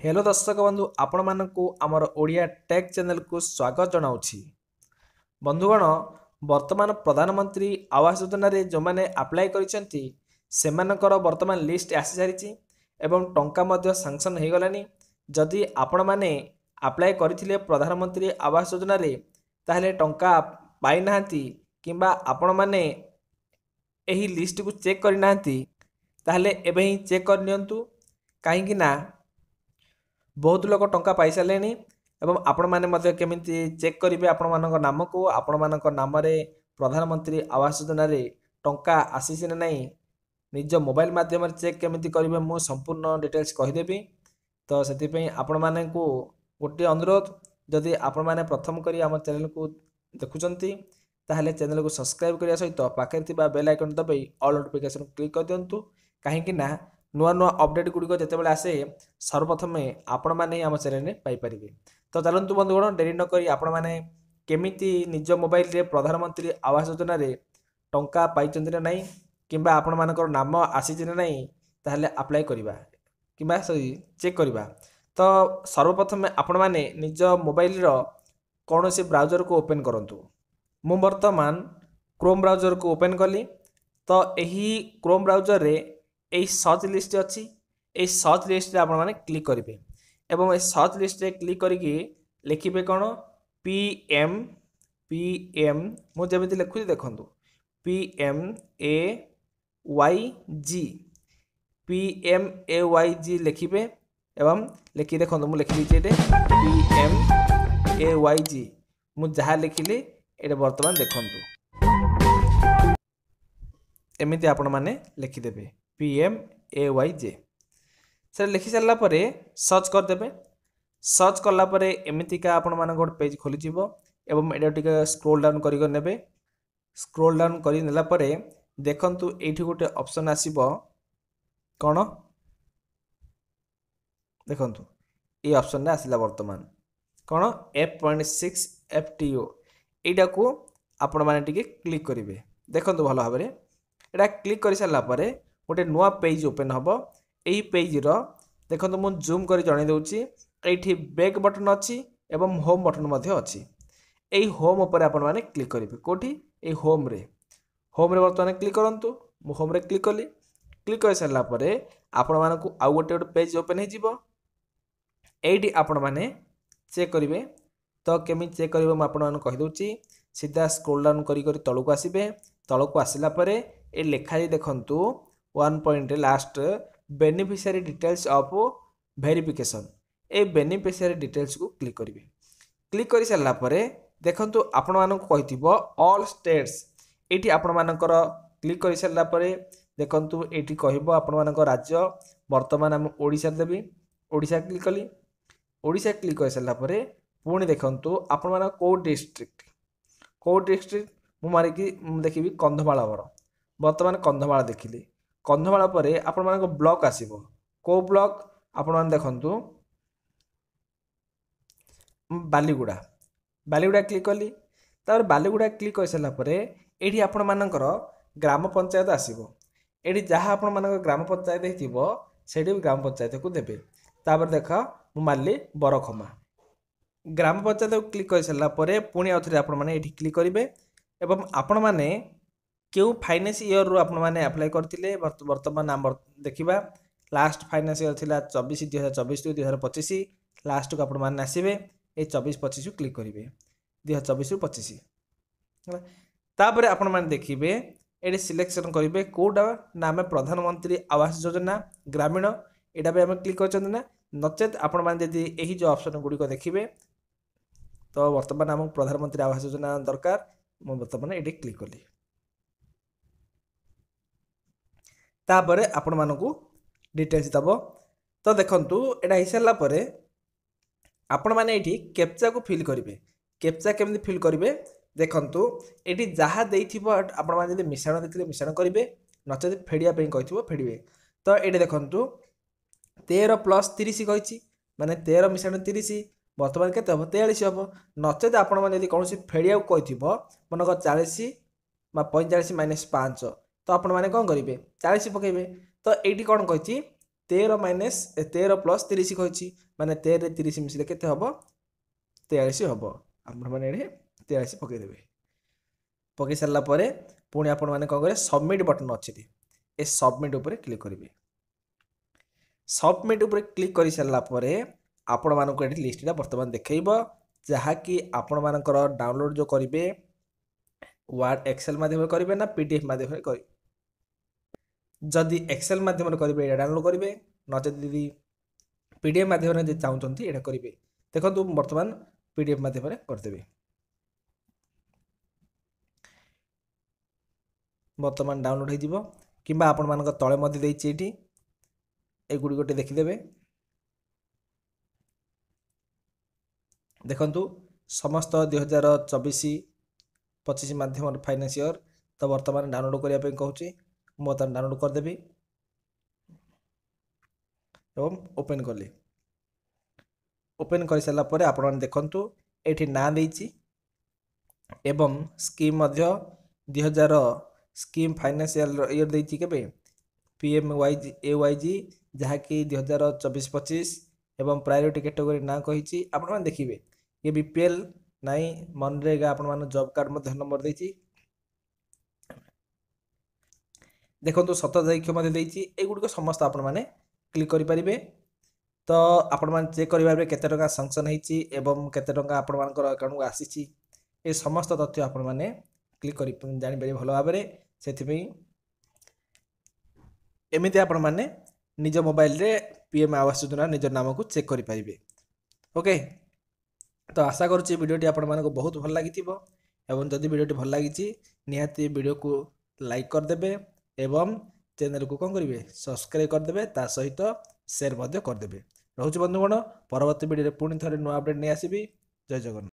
Hello दर्शक बंधु आपण मानकु आमर ओडिया टेक चैनल को स्वागत जनाउछि। बंधुगण वर्तमान प्रधानमंत्री आवास योजना रे जो माने अप्लाई करिसेंती सेमानकर वर्तमान लिस्ट आसी सारिछि एवं टंका मध्य सैंक्शन हे गलानी। जदि आपण माने अप्लाई करथिले प्रधानमंत्री आवास योजना रे ताहले टंका पाइ नाहंती किंबा आपण माने एही लिस्ट को चेक करि नाहंती ताहले एबे ही चेक कर नियंतु काहेकि ना बहुत लोग टंका पाई सारे एवं आपण मैंने केमिति चेक करेंगे आपण मान नाम को आपण मान नाम प्रधानमंत्री आवास योजना रे टंका आसी ना नहीं निज मोबाइल माध्यम चेक केमिति करेंगे मु संपूर्ण डिटेल्स कहीदेवी। तो से आपण माने को गोटे अनुरोध जदि आपण माने प्रथम करी आम चैनल को देखुंती ताहले चैनल को सब्सक्राइब करने सहित पाखे बेल आइकन दबाई ऑल नोटिफिकेशन क्लिक कर दिंतु कहीं नुआ नुआ अपडेट गुड़िक जिते आसे सर्वप्रथम आपण मैंने आम चैनल में पाइपर। तो चलतु बंधुगण डेरी नक आपण मैंने केमिति निज मोबाइल रे प्रधानमंत्री आवास योजना रे टंका पाई ना नहीं किंबा आपण मानकर नाम आसी ना नहीं ताहले अप्लाई करवा किंबा चेक करवा। तो सर्वप्रथम आपण मैंने निज मोबाइल कौन सी ब्राउजर को ओपन करंतु। मु वर्तमान क्रोम ब्राउजर को ओपन कली। तो यही क्रोम ब्राउजर रे यही सर्च लिस्ट अच्छी यही सर्च लिस्ट आप क्लिक करेंगे एवं सर्च लिस्ट रे क्लिक करके लिखिए कौन पीएम पीएम मुझे लिखुची देखूँ PMAYG PMAYG लिखिए एवं लिखि देखो मुझे लिखी PMAYG मुझे जहाँ लिखिली ये बर्तमान देखूँ एमती आपण मैंने लिखिदेवे PMAYG से लिखि सारा सर्च करदे। सर्च कलापर एमतीका आपण मान गोटे पेज खोली एवं एटा टिके स्क्रोल डाउन कर नेबे। स्क्रोल डाउन कर नेला परे देखंतु एठी गोटे ऑप्शन आसीबो कौन देखंतु ये ऑप्शन रे आसिला वर्तमान कौन F.6 FTO एटा को आपण माने टिके क्लिक करिवे। देखंतु भलो भाबरे एटा क्लिक कर सारा परे गोटे नुआ पेज ओपन हम। यही पेज देखो मुझे जूम कर जन दूसरी ये बैक बटन अच्छी एवं होम बटन अच्छी। यही होम उपर आपण मैंने क्लिक करेंगे कौटी ये होम रे बर्तमान क्लिक करूँ। मु होम रे क्लिक कली। क्लिक कर सारापर आपण मानक आउ गोटे गोटे पेज ओपन होती आपण मैंने चेक करेंगे। तो केमी चेक करेंगे मुझे कहीदे सीधा स्क्रोल डाउन कर तलू आसबे। तलू आसला ये लिखाई देखंतु 1 point last beneficiary details of verification A beneficiary details को क्लिक करेंगे। क्लिक कर सारा देखंतु आपण मानक कहिथिबो ऑल स्टेट्स एटी आपण मानकर क्लिक कर सारा देखंतु एटी कहबो आपण मानक राज्य वर्तमान हम ओडिशा देबी ओडिशा क्लिक कली। ओडिशा क्लिक कर सारा पुणी देखंतु आपण मानक को डिस्ट्रिक्ट मु मारिकी देखिबी कंधमाल वर्तमान कंधमाल देखिली। कंधमाल पर आपण मानक ब्लॉक आसीबो को ब्लॉक आपण मान देखंतु बालीगुड़ा बालीगुड़ा क्लिक कली। तापर बालीगुड़ा क्लिक कर सारा पर एठी आपण मानकर ग्राम पंचायत आसीबो। एठी जहाँ आपण मानक ग्राम पंचायत हेतिबो सेठी ग्राम पंचायत को देबे। तापर देख मु मारली बरखमा ग्राम पंचायत को क्लिक कर सारा पर पुणी आउथरे आपण माने एठी क्लिक करिवे एवं आपण माने क्यों फाइनेंस इयर रू आपण माने अप्लाई करथिले वर्तमान आम देखिबा लास्ट फाइनेंस इयर थिला 24 2024 2025 लास्ट को आपण माने आसीबे ए 24 25 को क्लिक करिवे 2024 25 तापर आपण माने देखिबे एडी सिलेक्शन करिवे कोडा नाम प्रधानमंत्री आवास योजना ग्रामीण एटा पे हम क्लिक करछन ना नचेत आपण माने यदि एही जो ऑप्शन गुडी को देखिबे तो वर्तमान हम प्रधानमंत्री आवास योजना दरकार मु वर्तमान एडी क्लिक कली। तापर आपण मानकू डिटेल्स दब। तो देखंतु एटा हो सारा पर आपण माने एठी कैप्चा को फिल करेंगे। कैप्चा केमती फिल करेंगे देखंतु एठी जहाँ देइथिबो आपण माने यदि मिश्रण देथिले मिश्रण करेंगे नचेत फेडिया पे कहिथिबो फेडिबे। तो एठी देखंतु 13 + 30 कहिछि माने 13 मिश्रण 30 वर्तमान केते हम 43 हम। नचेत आपण माने यदि कोनोसी फेडिया को कहिथिबो मनक 40 बा 45 - 5 तो आपण माने कौन करेंगे 40 पकेबे। तो ये कौन कही 13 माइनस 13 प्लस 30 कही माने 13 रे 30 मिसिले केते हबो 43 हबो आपण माने एठे 43 पकई देबे पकई सारला परे पुणी आपण माने कोन करे सबमिट बटन अछि ए सबमिट ऊपर क्लिक करिवे सबमिट ऊपर क्लिक करि सारला परे आपण मानको एठी लिस्टटा वर्तमान देखैबो जहा कि आपण मानकर डाउनलोड जो करिवे वर्ड एक्सेल माध्यम करिवे ना पीडीएफ माध्यम करिवे जदि एक्सेल माध्यम करिवे एटा डाउनलोड करिवे न जदि पीडीएफ माध्यम जे चाहउछंती एटा करिवे देखंतु वर्तमान पीडीएफ माध्यम कर देबे वर्तमान डाउनलोड हो किंबा आपण मानक तळे मध्ये देइछि एठी एगुडी गोटे देखिदेबे देखंतु समस्त 2024-25 माध्यम फाइनेंस ईयर तो वर्तमान डाउनलोड करिया पे कहूची मो त डाउनलोड कर देबी एवं ओपन करली ओपन कर सारा परे आपण माने देखंतु एठी ना देइछि एवं स्कीम मध्य 2000 स्कीम फाइनेंस ईयर देइछि केबे पीएमवाईजी जहा कि 2024-25 एवं प्रायोरिटी कैटेगरी ना कहिछि आपण माने देखिबे ये बीपीएल नाई मनरेगा आपण माने जॉब कार्ड मध्य नंबर देइछि देखंतु 17 तारिख मध्य देइछि एगुडी को समस्त आपण माने क्लिक करि परिबे तो आपण माने चेक करि परिबे केते टका सैंक्शन हेछि एवं केते टका आपण मानकर अकाउंट को आसीछि ए समस्त तथ्य आपण माने क्लिक करि जानि बे भलो भाबरे सेथि पई एमिति आपण माने निज मोबाइल रे पीएम आवास योजना निज नाम को चेक करि परिबे ओके तो आशा करूची वीडियोटी आपण मानको बहुत भल लागिथिबो एवं जदि वीडियोटी भल लागिछि निहाती वीडियो को लाइक कर देबे एवं चैनल को कोन करिवे सब्सक्राइब कर देबे ता सहित शेयर मध्य कर देबे रहउची बंधुगण परवर्ती वीडियो रे पुणी थरे नुआ अपडेट नै आसीबी जय जगन्नाथ।